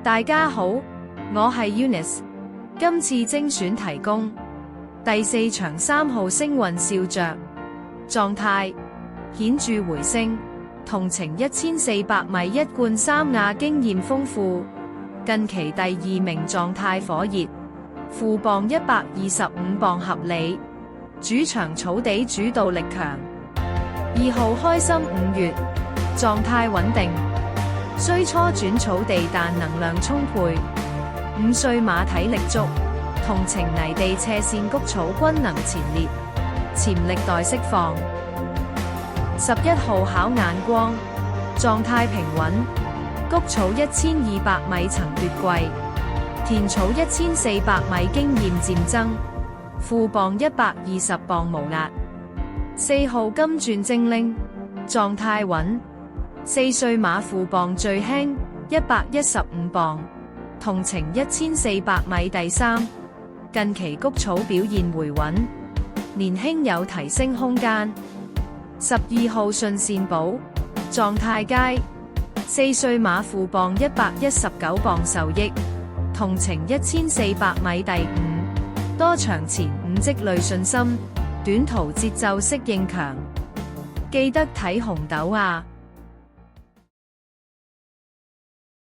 大家好，我係 Eunice， 今次精選提供第4場3號星運笑着，狀態顯著回升，同程1400米一貫三亞經驗豐富，近期第2名狀態火熱，負磅125磅合理，主場草地主導力強。2號開心5月，狀態穩定，雖初轉草地但能量充沛，5歲馬體力足，同程泥地斜線谷草均能前列，潛力待釋放。11號考眼光，狀態平穩，谷草1200米曾奪季，田草1400米經驗漸增，負磅120磅無壓。4號金鑽精靈，狀態穩，4歲馬負磅最輕115磅，同程1400米第3，近期谷草表現回穩，年輕有提升空間。12號順善寶，狀態佳，4歲馬負磅119磅受益，同程1400米第5，多場前5積累信心，短途節奏適應強，記得睇紅豆啊！